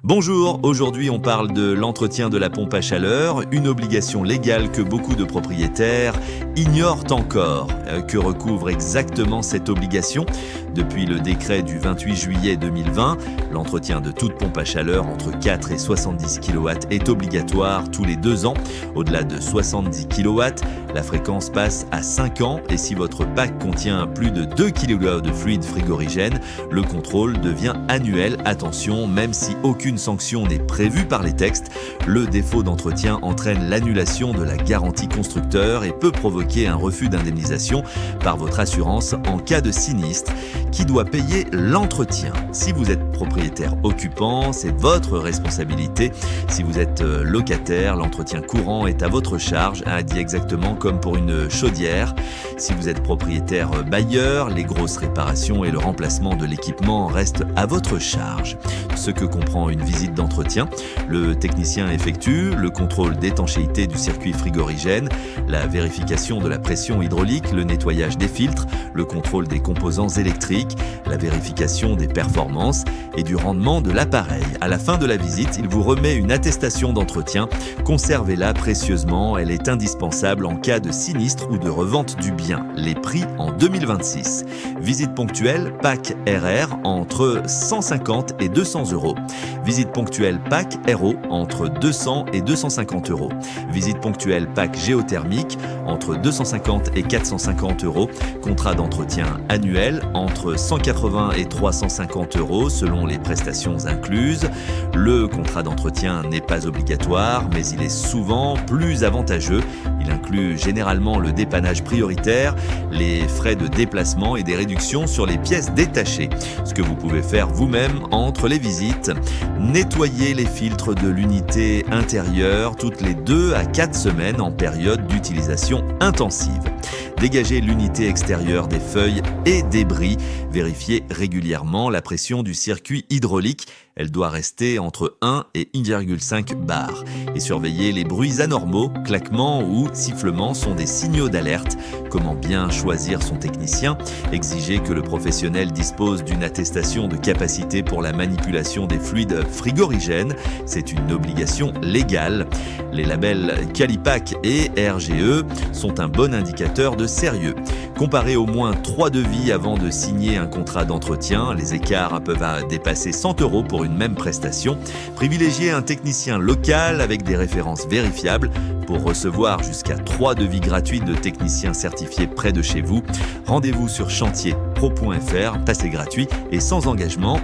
Bonjour, aujourd'hui on parle de l'entretien de la pompe à chaleur, une obligation légale que beaucoup de propriétaires ignorent encore. Que recouvre exactement cette obligation? Depuis le décret du 28 juillet 2020, l'entretien de toute pompe à chaleur entre 4 et 70 kW est obligatoire tous les 2 ans. Au-delà de 70 kW, la fréquence passe à 5 ans et si votre pack contient plus de 2 kg de fluide frigorigène, le contrôle devient annuel. Attention, même si aucune sanction n'est prévue par les textes, le défaut d'entretien entraîne l'annulation de la garantie constructeur et peut provoquer un refus d'indemnisation par votre assurance en cas de sinistre. Qui doit payer l'entretien? Si vous êtes propriétaire occupant, c'est votre responsabilité. Si vous êtes locataire, l'entretien courant est à votre charge, dit exactement comme pour une chaudière. Si vous êtes propriétaire bailleur, les grosses réparations et le remplacement de l'équipement restent à votre charge. Ce que comprend une visite d'entretien, le technicien effectue le contrôle d'étanchéité du circuit frigorigène, la vérification de la pression hydraulique, le nettoyage des filtres, le contrôle des composants électriques, la vérification des performances et du rendement de l'appareil. À la fin de la visite, il vous remet une attestation d'entretien. Conservez-la précieusement, elle est indispensable en cas de sinistre ou de revente du bien. Les prix en 2026. Visite ponctuelle PAC RR entre 150 et 200 euros. Visite ponctuelle PAC RO entre 200 et 250 euros. Visite ponctuelle PAC géothermique entre 250 et 450 euros. Contrat d'entretien annuel entre 180 et 350 euros selon les prestations incluses. Le contrat d'entretien n'est pas obligatoire, mais il est souvent plus avantageux. Il inclut généralement le dépannage prioritaire, les frais de déplacement et des réductions sur les pièces détachées. Ce que vous pouvez faire vous-même entre les visites. Nettoyer les filtres de l'unité intérieure toutes les 2 à 4 semaines en période d'utilisation intensive. Dégager l'unité extérieure des feuilles et débris. Vérifier régulièrement la pression du circuit hydraulique. Elle doit rester entre 1 et 1,5 bar. Et surveiller les bruits anormaux, claquements ou sifflements sont des signaux d'alerte. Comment bien choisir son technicien? Exiger que le professionnel dispose d'une attestation de capacité pour la manipulation des fluides frigorigènes. C'est une obligation légale. Les labels Calipac et RGE sont un bon indicateur de sérieux. Comparez au moins 3 devis avant de signer un contrat d'entretien. Les écarts peuvent dépasser 100 euros pour une même prestation. Privilégiez un technicien local avec des références vérifiables pour recevoir jusqu'à 3 devis gratuits de techniciens certifiés près de chez vous. Rendez-vous sur chantierpro.fr, passez gratuit et sans engagement.